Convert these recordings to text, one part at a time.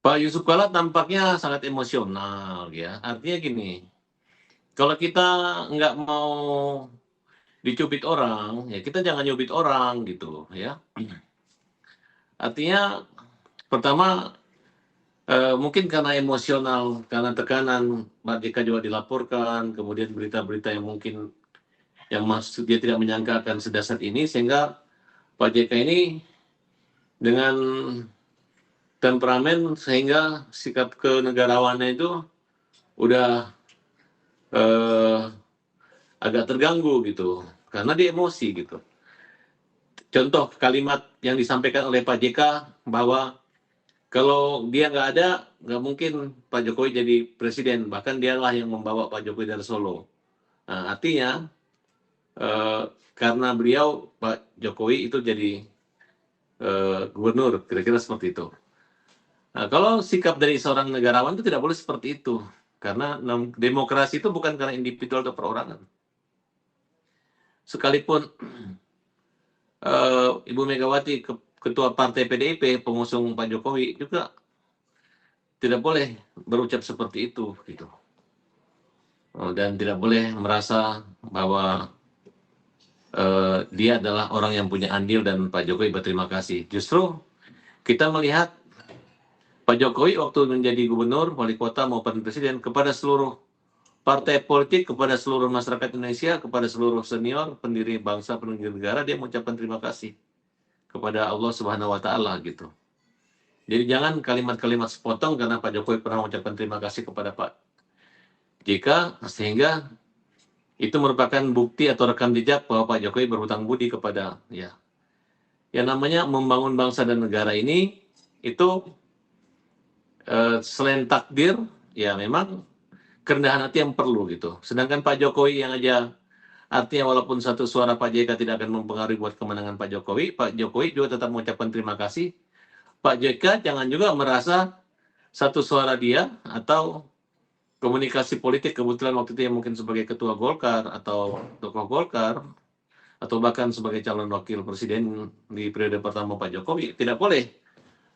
Pak Yusuf Kala tampaknya sangat emosional ya. Artinya gini, kalau kita nggak mau dicubit orang, ya kita jangan nyubit orang gitu ya. Artinya pertama mungkin karena emosional, karena tekanan Pak JK juga dilaporkan, kemudian berita-berita yang mungkin yang maksud dia tidak menyangka akan sedasar ini, sehingga Pak JK ini dengan temperamen sehingga sikap kenegarawannya itu udah eh, agak terganggu gitu, karena dia emosi gitu. Contoh kalimat yang disampaikan oleh Pak JK bahwa kalau dia nggak ada, nggak mungkin Pak Jokowi jadi presiden, bahkan dialah yang membawa Pak Jokowi dari Solo. Nah, artinya eh, karena beliau Pak Jokowi itu jadi gubernur, kira-kira seperti itu. Nah, kalau sikap dari seorang negarawan itu tidak boleh seperti itu, karena demokrasi itu bukan karena individual atau perorangan. Sekalipun Ibu Megawati, ketua partai PDIP, pengusung Pak Jokowi, juga tidak boleh berucap seperti itu, gitu. Dan tidak boleh merasa bahwa dia adalah orang yang punya andil dan Pak Jokowi berterima kasih. Justru kita melihat Pak Jokowi waktu menjadi gubernur, wali kota maupun presiden, kepada seluruh partai politik, kepada seluruh masyarakat Indonesia, kepada seluruh senior, pendiri bangsa, pendiri negara, dia mengucapkan terima kasih kepada Allah Subhanahu wa Ta'ala gitu. Jadi jangan kalimat-kalimat sepotong karena Pak Jokowi pernah mengucapkan terima kasih kepada Pak JK, sehingga itu merupakan bukti atau rekam jejak bahwa Pak Jokowi berhutang budi kepada ya. Yang namanya membangun bangsa dan negara ini itu selain takdir, ya memang kerendahan hati yang perlu gitu. Sedangkan Pak Jokowi yang aja artinya walaupun satu suara Pak JK tidak akan mempengaruhi buat kemenangan Pak Jokowi juga tetap mengucapkan terima kasih. Pak JK jangan juga merasa satu suara dia atau komunikasi politik kebetulan waktu itu yang mungkin sebagai ketua Golkar atau tokoh Golkar atau bahkan sebagai calon wakil presiden di periode pertama Pak Jokowi tidak boleh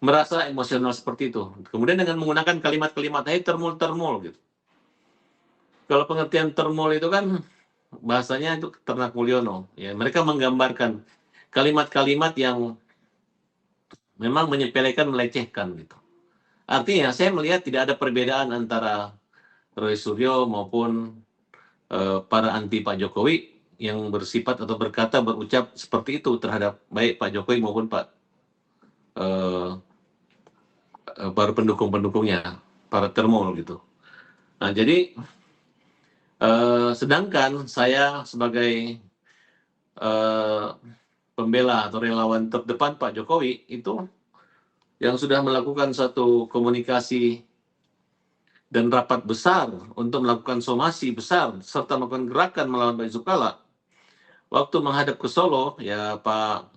merasa emosional seperti itu. Kemudian dengan menggunakan kalimat-kalimat termul gitu. Kalau pengertian termul itu kan bahasanya itu Ternak Mulyono. Ya, mereka menggambarkan kalimat-kalimat yang memang menyepelekan, melecehkan gitu. Artinya saya melihat tidak ada perbedaan antara Roy Suryo maupun para anti Pak Jokowi yang bersifat atau berkata berucap seperti itu terhadap baik Pak Jokowi maupun Pak para pendukung-pendukungnya, para termul gitu. Nah jadi sedangkan saya sebagai pembela atau relawan terdepan Pak Jokowi itu yang sudah melakukan satu komunikasi dan rapat besar untuk melakukan somasi besar serta melakukan gerakan melawan Pak Yusuf Kala. Waktu menghadap ke Solo, ya Pak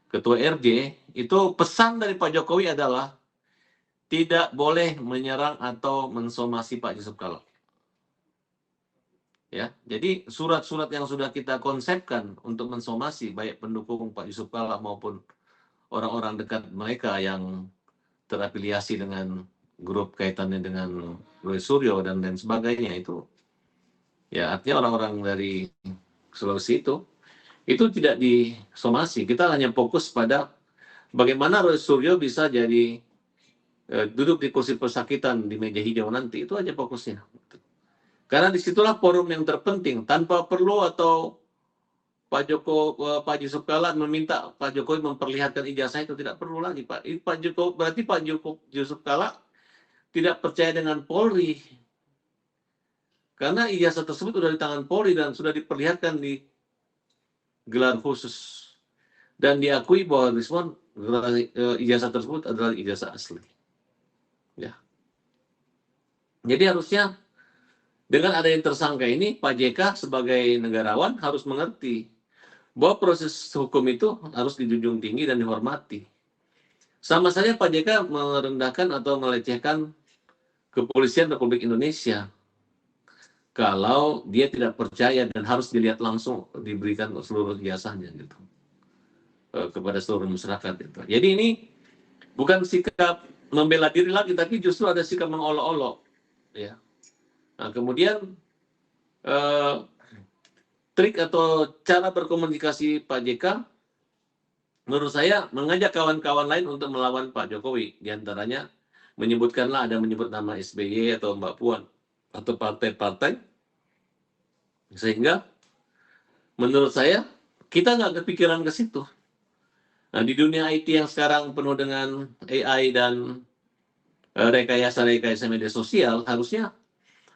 Ketua RJ, itu pesan dari Pak Jokowi adalah tidak boleh menyerang atau mensomasi Pak Yusuf Kala. Ya, jadi surat-surat yang sudah kita konsepkan untuk mensomasi baik pendukung Pak Yusuf Kala maupun orang-orang dekat mereka yang terafiliasi dengan grup kaitannya dengan Roy Suryo dan lain sebagainya itu, ya artinya orang-orang dari Sulawesi itu tidak disomasi. Kita hanya fokus pada bagaimana Roy Suryo bisa jadi duduk di kursi pesakitan di meja hijau nanti. Itu aja fokusnya. Karena disitulah forum yang terpenting. Tanpa perlu atau Pak Yusuf Kala meminta Pak Jokowi memperlihatkan ijazah itu, tidak perlu lagi Pak. Berarti Pak Yusuf Kala tidak percaya dengan Polri. Karena ijazah tersebut sudah di tangan Polri dan sudah diperlihatkan di gelar khusus. Dan diakui bahwa Rizwan ijazah tersebut adalah ijazah asli. Ya. Jadi harusnya dengan adanya tersangka ini, Pak JK sebagai negarawan harus mengerti bahwa proses hukum itu harus dijunjung tinggi dan dihormati. Sama saja Pak JK merendahkan atau melecehkan Kepolisian Republik Indonesia kalau dia tidak percaya dan harus dilihat langsung diberikan seluruh ijazahnya gitu kepada seluruh masyarakat gitu. Jadi ini bukan sikap membela diri lagi, tapi justru ada sikap mengolok-olok, ya. Nah, kemudian trik atau cara berkomunikasi Pak JK, menurut saya mengajak kawan-kawan lain untuk melawan Pak Jokowi. Di antaranya menyebutkanlah, ada menyebut nama SBY atau Mbak Puan atau partai-partai, sehingga menurut saya kita nggak kepikiran ke situ. Nah, di dunia IT yang sekarang penuh dengan AI dan rekayasa-rekayasa media sosial,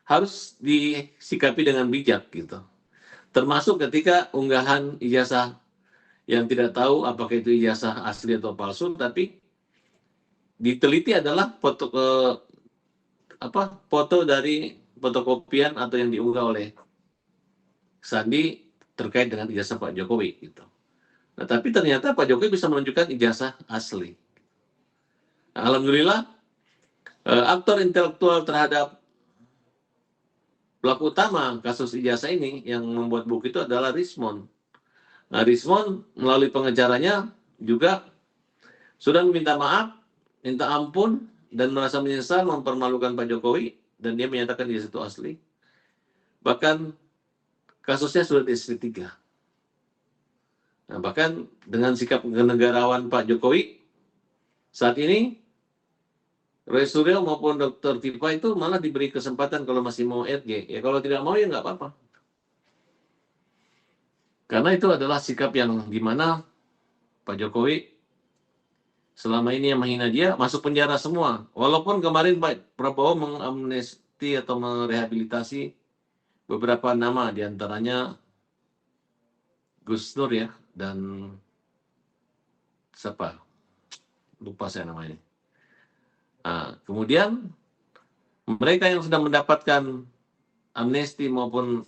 harus disikapi dengan bijak gitu. Termasuk ketika unggahan ijazah yang tidak tahu apakah itu ijazah asli atau palsu, tapi diteliti adalah foto dari fotokopian atau yang diunggah oleh Sandi terkait dengan ijazah Pak Jokowi gitu. Nah, tapi ternyata Pak Jokowi bisa menunjukkan ijazah asli. Nah, alhamdulillah aktor intelektual terhadap pelaku utama kasus ijazah ini yang membuat buku itu adalah Rismond. Nah, Rismond melalui pengejarannya juga sudah meminta maaf, minta ampun, dan merasa menyesal mempermalukan Pak Jokowi, dan dia menyatakan dia itu asli. Bahkan kasusnya sudah di SP3. Nah, bahkan dengan sikap kenegarawan Pak Jokowi, saat ini Roy Suryo maupun Dr. Tipa itu malah diberi kesempatan kalau masih mau RG. Ya kalau tidak mau ya nggak apa-apa. Karena itu adalah sikap yang dimana Pak Jokowi selama ini yang menghina dia masuk penjara semua. Walaupun kemarin Pak Prabowo mengamnesti atau merehabilitasi beberapa nama, diantaranya Gus Nur ya, dan siapa? Lupa saya namanya. Nah, kemudian mereka yang sudah mendapatkan amnesti maupun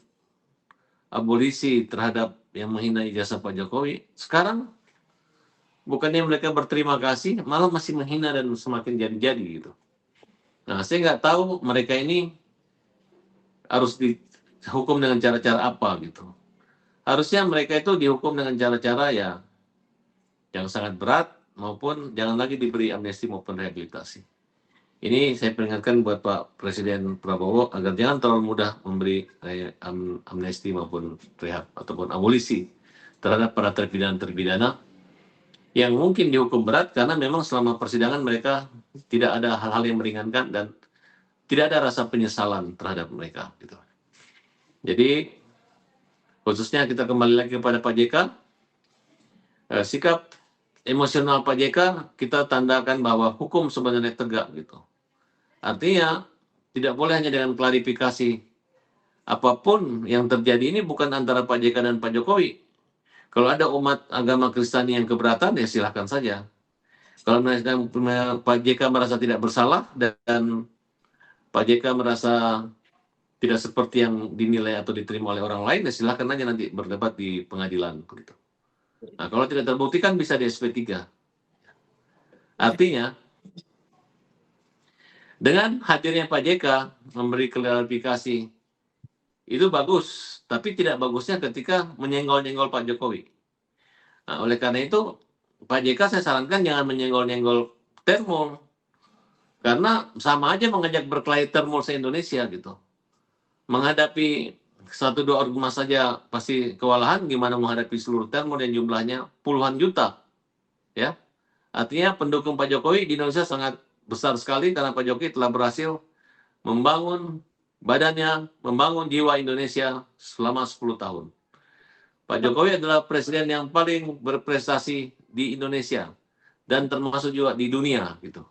abolisi terhadap yang menghina ijazah Pak Jokowi, sekarang bukannya mereka berterima kasih, malah masih menghina dan semakin jadi-jadi gitu. Nah, saya nggak tahu mereka ini harus dihukum dengan cara-cara apa gitu. Harusnya mereka itu dihukum dengan cara-cara ya yang sangat berat, maupun jangan lagi diberi amnesti maupun rehabilitasi. Ini saya peringatkan buat Pak Presiden Prabowo agar jangan terlalu mudah memberi amnesti maupun rehab ataupun abolisi terhadap para terpidana-terpidana yang mungkin dihukum berat karena memang selama persidangan mereka tidak ada hal-hal yang meringankan dan tidak ada rasa penyesalan terhadap mereka. Gitu. Jadi khususnya kita kembali lagi kepada Pak JK, sikap emosional Pak JK kita tandakan bahwa hukum sebenarnya tegak gitu. Artinya tidak boleh hanya dengan klarifikasi. Apapun yang terjadi ini bukan antara Pak JK dan Pak Jokowi. Kalau ada umat agama Kristiani yang keberatan ya silahkan saja. Kalau Pak JK merasa tidak bersalah dan Pak JK merasa tidak seperti yang dinilai atau diterima oleh orang lain, ya silahkan aja nanti berdebat di pengadilan. Gitu. Nah, kalau tidak terbukti kan bisa di SP3. Artinya, dengan hadirnya Pak JK memberi klarifikasi, itu bagus, tapi tidak bagusnya ketika menyenggol-nyenggol Pak Jokowi. Nah, oleh karena itu, Pak JK saya sarankan jangan menyenggol-nyenggol Thermol, karena sama aja mengajak berkelahi Thermol se-Indonesia gitu. Menghadapi 1-2 ormas saja pasti kewalahan, gimana menghadapi seluruh Thermol yang jumlahnya puluhan juta. Ya, artinya pendukung Pak Jokowi di Indonesia sangat besar sekali karena Pak Jokowi telah berhasil membangun badannya, membangun jiwa Indonesia selama 10 tahun. Pak Jokowi adalah presiden yang paling berprestasi di Indonesia dan termasuk juga di dunia gitu.